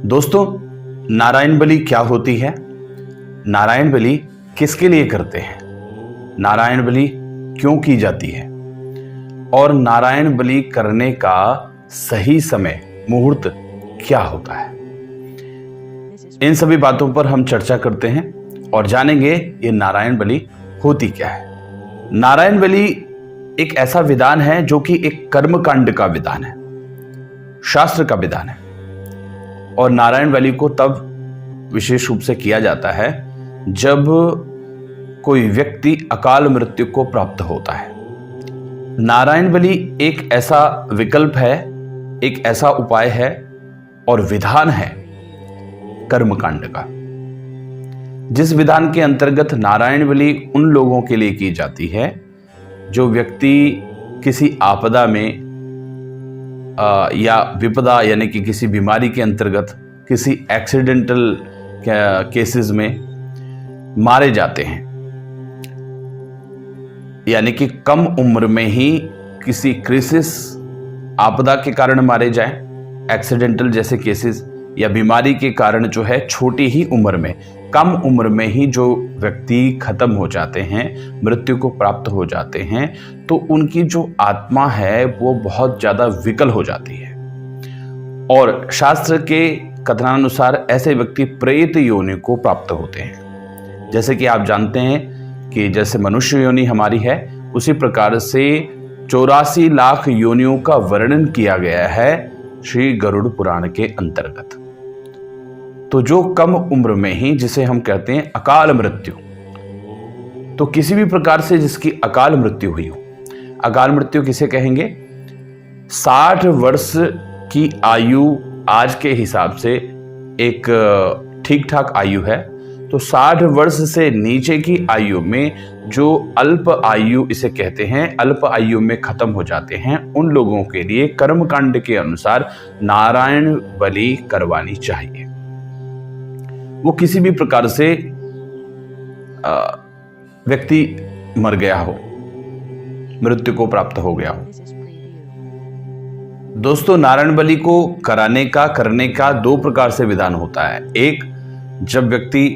दोस्तों, नारायण बलि क्या होती है? नारायण बलि किसके लिए करते हैं? नारायण बलि क्यों की जाती है? और नारायण बलि करने का सही समय मुहूर्त क्या होता है? इन सभी बातों पर हम चर्चा करते हैं और जानेंगे ये नारायण बलि होती क्या है। नारायण बलि एक ऐसा विधान है जो कि एक कर्मकांड का विधान है, शास्त्र का विधान है। और नारायण बलि को तब विशेष रूप से किया जाता है जब कोई व्यक्ति अकाल मृत्यु को प्राप्त होता है। नारायण बलि एक ऐसा विकल्प है, एक ऐसा उपाय है और विधान है कर्मकांड का, जिस विधान के अंतर्गत नारायण बलि उन लोगों के लिए की जाती है जो व्यक्ति किसी आपदा में या विपदा यानी कि किसी बीमारी के अंतर्गत किसी एक्सीडेंटल केसेस में मारे जाते हैं, यानी कि कम उम्र में ही किसी क्राइसिस आपदा के कारण मारे जाएं, एक्सीडेंटल जैसे केसेस या बीमारी के कारण जो है छोटी ही उम्र में, कम उम्र में ही जो व्यक्ति खत्म हो जाते हैं, मृत्यु को प्राप्त हो जाते हैं, तो उनकी जो आत्मा है वो बहुत ज़्यादा विकल हो जाती है। और शास्त्र के कथनानुसार ऐसे व्यक्ति प्रेत योनि को प्राप्त होते हैं। जैसे कि आप जानते हैं कि जैसे मनुष्य योनि हमारी है, उसी प्रकार से 84 लाख योनियों का वर्णन किया गया है श्री गरुड़ पुराण के अंतर्गत। तो जो कम उम्र में ही, जिसे हम कहते हैं अकाल मृत्यु, तो किसी भी प्रकार से जिसकी अकाल मृत्यु हुई हो, अकाल मृत्यु किसे कहेंगे? 60 वर्ष की आयु आज के हिसाब से एक ठीक ठाक आयु है। तो 60 वर्ष से नीचे की आयु में जो अल्प आयु इसे कहते हैं, अल्प आयु में खत्म हो जाते हैं, उन लोगों के लिए कर्मकांड के अनुसार नारायण बलि करवानी चाहिए। वो किसी भी प्रकार से व्यक्ति मर गया हो, मृत्यु को प्राप्त हो गया हो। दोस्तों, नारायण बलि को करने का 2 प्रकार से विधान होता है। एक, जब व्यक्ति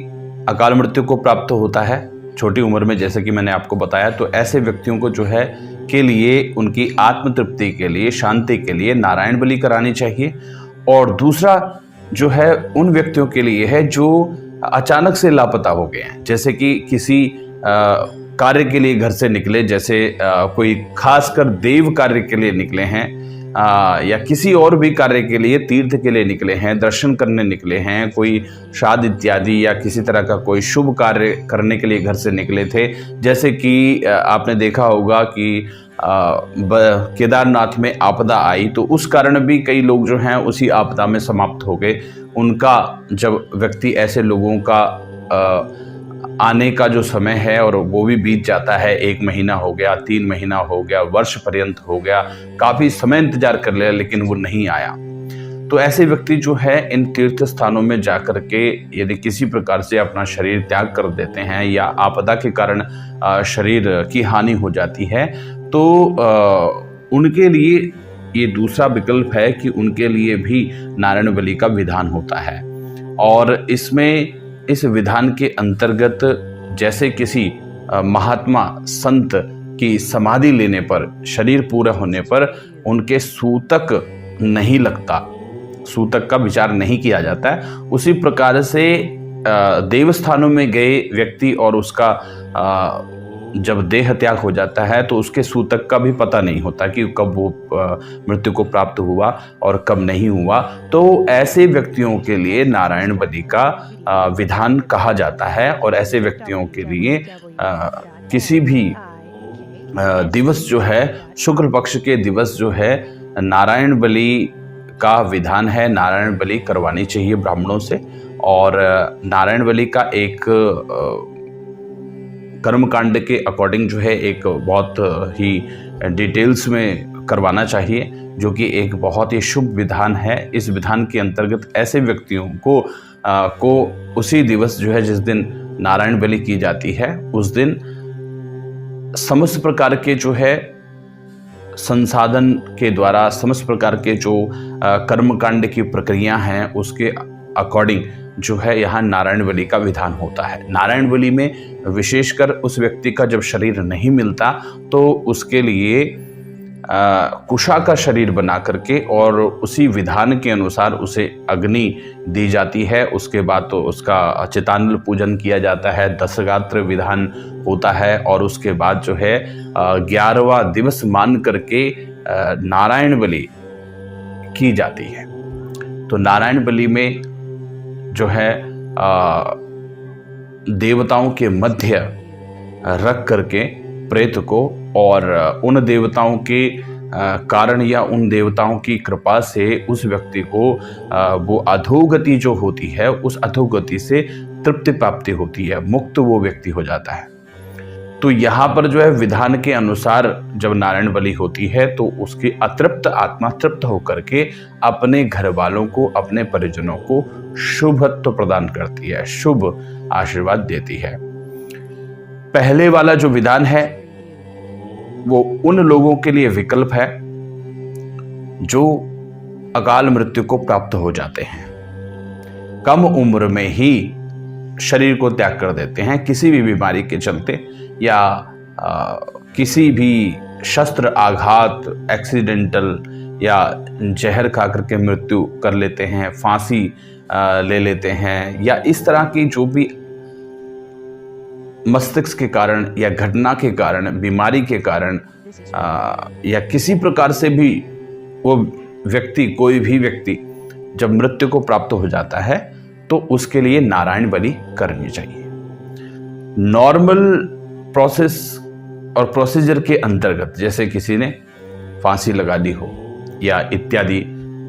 अकाल मृत्यु को प्राप्त होता है छोटी उम्र में, जैसे कि मैंने आपको बताया, तो ऐसे व्यक्तियों को जो है के लिए, उनकी आत्म तृप्ति के लिए, शांति के लिए नारायण बलि करानी चाहिए। और दूसरा जो है उन व्यक्तियों के लिए है जो अचानक से लापता हो गए हैं, जैसे कि किसी कार्य के लिए घर से निकले, जैसे कोई खासकर देव कार्य के लिए निकले हैं, या किसी और भी कार्य के लिए, तीर्थ के लिए निकले हैं, दर्शन करने निकले हैं, कोई श्राद्ध इत्यादि या किसी तरह का कोई शुभ कार्य करने के लिए घर से निकले थे। जैसे कि आपने देखा होगा कि केदारनाथ में आपदा आई, तो उस कारण भी कई लोग जो हैं उसी आपदा में समाप्त हो गए। उनका, जब व्यक्ति ऐसे लोगों का आने का जो समय है और वो भी बीत जाता है, 1 महीना हो गया, 3 महीना हो गया, वर्ष पर्यंत हो गया, काफ़ी समय इंतजार कर लिया लेकिन वो नहीं आया, तो ऐसे व्यक्ति जो है इन तीर्थ स्थानों में जाकर के यदि किसी प्रकार से अपना शरीर त्याग कर देते हैं या आपदा के कारण शरीर की हानि हो जाती है, तो उनके लिए ये दूसरा विकल्प है कि उनके लिए भी नारायण बलि का विधान होता है। और इसमें, इस विधान के अंतर्गत, जैसे किसी महात्मा संत की समाधि लेने पर, शरीर पूरा होने पर उनके सूतक नहीं लगता, सूतक का विचार नहीं किया जाता है, उसी प्रकार से देवस्थानों में गए व्यक्ति और उसका जब देह त्याग हो जाता है तो उसके सूतक का भी पता नहीं होता कि कब वो मृत्यु को प्राप्त हुआ और कब नहीं हुआ। तो ऐसे व्यक्तियों के लिए नारायण बलि का विधान कहा जाता है। और ऐसे व्यक्तियों के लिए किसी भी दिवस जो है, शुक्ल पक्ष के दिवस जो है, नारायण बलि का विधान है, नारायण बलि करवानी चाहिए ब्राह्मणों से। और नारायण बलि का एक कर्मकांड के अकॉर्डिंग जो है एक बहुत ही डिटेल्स में करवाना चाहिए, जो कि एक बहुत ही शुभ विधान है। इस विधान के अंतर्गत ऐसे व्यक्तियों को उसी दिवस जो है, जिस दिन नारायण बलि की जाती है, उस दिन समस्त प्रकार के जो है संसाधन के द्वारा, समस्त प्रकार के जो कर्मकांड की प्रक्रिया हैं उसके अकॉर्डिंग जो है यहाँ नारायण बलि का विधान होता है। नारायण बलि में विशेषकर उस व्यक्ति का जब शरीर नहीं मिलता तो उसके लिए कुशा का शरीर बना करके और उसी विधान के अनुसार उसे अग्नि दी जाती है। उसके बाद तो उसका चितानल पूजन किया जाता है, 10 गात्र विधान होता है और उसके बाद जो है 11वां दिवस मान करके नारायण बलि की जाती है। तो नारायण बलि में जो है देवताओं के मध्य रख करके प्रेत को और उन देवताओं के कारण या उन देवताओं की कृपा से उस व्यक्ति को वो अधोगति जो होती है उस अधोगति से तृप्ति प्राप्ति होती है, मुक्त वो व्यक्ति हो जाता है। तो यहाँ पर जो है विधान के अनुसार जब नारायण बलि होती है तो उसकी अतृप्त आत्मा तृप्त होकर के अपने घर वालों को, अपने परिजनों को शुभत्व प्रदान करती है, शुभ आशीर्वाद देती है। पहले वाला जो विधान है वो उन लोगों के लिए विकल्प है जो अकाल मृत्यु को प्राप्त हो जाते हैं, कम उम्र में ही शरीर को त्याग कर देते हैं किसी भी बीमारी के चलते या किसी भी शस्त्र आघात, एक्सीडेंटल या जहर खा करके मृत्यु कर लेते हैं, फांसी ले लेते हैं या इस तरह की जो भी मस्तिष्क के कारण या घटना के कारण, बीमारी के कारण या किसी प्रकार से भी वो व्यक्ति, कोई भी व्यक्ति जब मृत्यु को प्राप्त हो जाता है तो उसके लिए नारायण बलि करनी चाहिए। नॉर्मल प्रोसेस और प्रोसीजर के अंतर्गत जैसे किसी ने फांसी लगा ली हो या इत्यादि,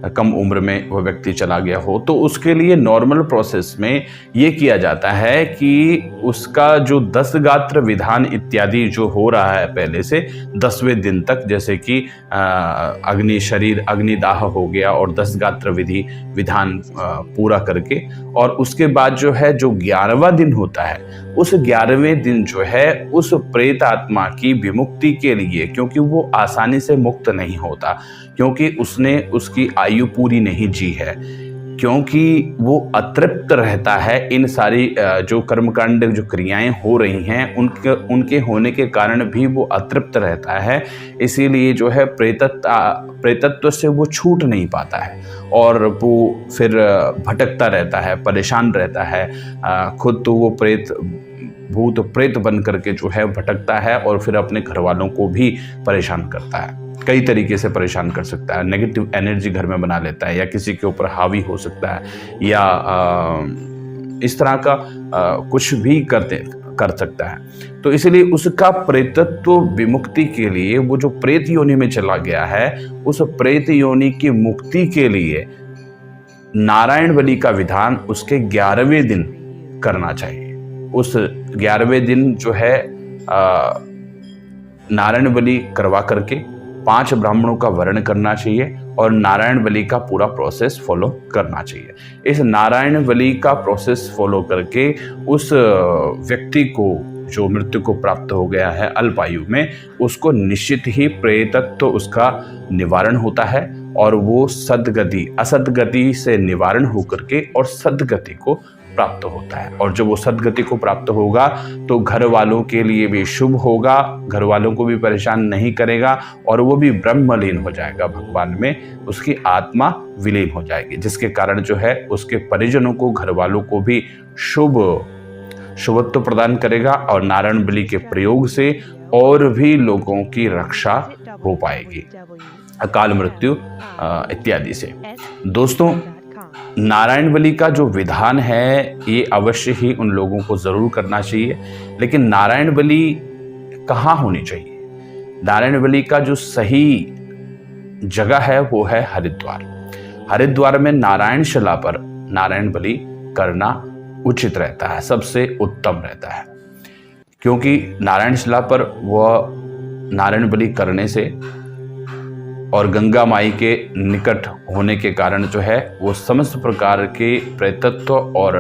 कम उम्र में वह व्यक्ति चला गया हो, तो उसके लिए नॉर्मल प्रोसेस में ये किया जाता है कि उसका जो 10 गात्र विधान इत्यादि जो हो रहा है पहले से 10वें दिन तक, जैसे कि अग्नि शरीर अग्निदाह हो गया और 10 गात्र विधान पूरा करके, और उसके बाद जो है जो 11वां दिन होता है उस 11वें दिन जो है उस प्रेत आत्मा की विमुक्ति के लिए, क्योंकि वो आसानी से मुक्त नहीं होता, क्योंकि उसने उसकी आयु पूरी नहीं जी है, क्योंकि वो अतृप्त रहता है, इन सारी जो कर्मकांड जो क्रियाएं हो रही हैं उनके होने के कारण भी वो अतृप्त रहता है। इसीलिए जो है प्रेतत्व से वो छूट नहीं पाता है और वो फिर भटकता रहता है, परेशान रहता है, खुद तो वो भूत प्रेत बन करके जो है भटकता है और फिर अपने घर वालों को भी परेशान करता है, कई तरीके से परेशान कर सकता है। नेगेटिव एनर्जी घर में बना लेता है या किसी के ऊपर हावी हो सकता है या इस तरह का कुछ भी कर सकता है। तो इसलिए उसका प्रेतत्व विमुक्ति के लिए वो जो प्रेत योनि में चला गया है उस प्रेत योनि की मुक्ति के लिए नारायण बलि का विधान उसके 11वें दिन करना चाहिए। उस 11वें दिन जो है नारायण बलि करवा करके 5 ब्राह्मणों का वर्ण करना चाहिए और नारायण बलि का पूरा प्रोसेस फॉलो करना चाहिए। इस नारायण बलि का प्रोसेस फॉलो करके उस व्यक्ति को जो मृत्यु को प्राप्त हो गया है अल्पायु में, उसको निश्चित ही प्रेतत्व उसका निवारण होता है और वो सद्गति असद्गति से निवारण होकर के और सद्गति को प्राप्त होता है। और जब वो सद्गति को प्राप्त होगा तो घर वालों के लिए भी शुभ होगा, घर वालों को भी परेशान नहीं करेगा और वो भी ब्रह्मलीन हो जाएगा, भगवान में उसकी आत्मा विलीन हो जाएगी, जिसके कारण जो है उसके परिजनों को, घर वालों को भी शुभत्व प्रदान करेगा और नारायण बलि के प्रयोग से और भी लोगों की रक्षा हो पाएगी अकाल मृत्यु इत्यादि से। दोस्तों, नारायण बलि का जो विधान है ये अवश्य ही उन लोगों को जरूर करना चाहिए, लेकिन नारायण बलि कहाँ होनी चाहिए? नारायण बलि का जो सही जगह है वो है हरिद्वार। हरिद्वार में नारायण शिला पर नारायण बलि करना उचित रहता है, सबसे उत्तम रहता है, क्योंकि नारायण शिला पर वह नारायण बलि करने से और गंगा माई के निकट होने के कारण जो है वो समस्त प्रकार के प्रेतत्व और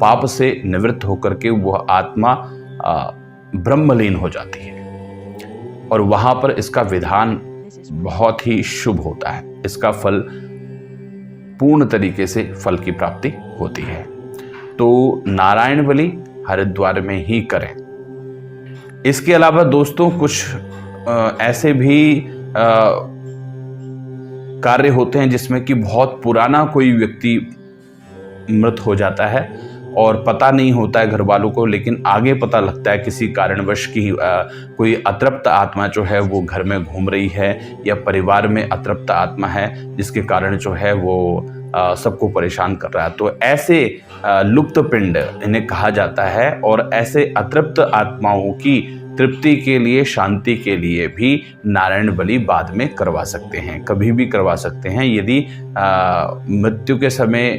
पाप से निवृत्त होकर के वह आत्मा ब्रह्मलीन हो जाती है और वहाँ पर इसका विधान बहुत ही शुभ होता है। इसका फल पूर्ण तरीके से फल की प्राप्ति होती है। तो नारायण बलि हरिद्वार में ही करें। इसके अलावा दोस्तों कुछ ऐसे भी कार्य होते हैं जिसमें कि बहुत पुराना कोई व्यक्ति मृत हो जाता है और पता नहीं होता है घर वालों को, लेकिन आगे पता लगता है किसी कारणवश की कोई अतृप्त आत्मा जो है वो घर में घूम रही है या परिवार में अतृप्त आत्मा है जिसके कारण जो है वो सबको परेशान कर रहा है। तो ऐसे लुप्त पिंड इन्हें कहा जाता है और ऐसे अतृप्त आत्माओं की तृप्ति के लिए, शांति के लिए भी नारायण बलि बाद में करवा सकते हैं, कभी भी करवा सकते हैं। यदि मृत्यु के समय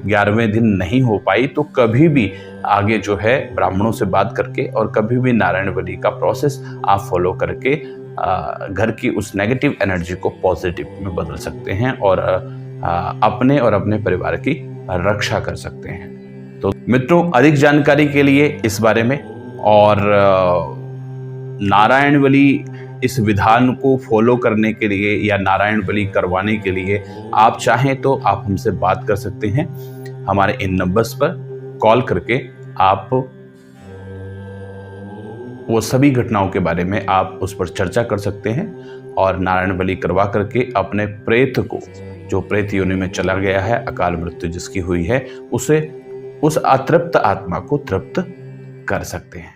11वें दिन नहीं हो पाई तो कभी भी आगे जो है ब्राह्मणों से बात करके और कभी भी नारायण बलि का प्रोसेस आप फॉलो करके घर की उस नेगेटिव एनर्जी को पॉजिटिव में बदल सकते हैं और अपने और अपने परिवार की रक्षा कर सकते हैं। तो मित्रों, अधिक जानकारी के लिए इस बारे में और नारायण बलि इस विधान को फॉलो करने के लिए या नारायण बलि करवाने के लिए आप चाहें तो आप हमसे बात कर सकते हैं। हमारे इन नंबर्स पर कॉल करके आप वो सभी घटनाओं के बारे में आप उस पर चर्चा कर सकते हैं और नारायण बलि करवा करके अपने प्रेत को, जो प्रेत योनि में चला गया है, अकाल मृत्यु जिसकी हुई है, उसे, उस अतृप्त आत्मा को तृप्त कर सकते हैं।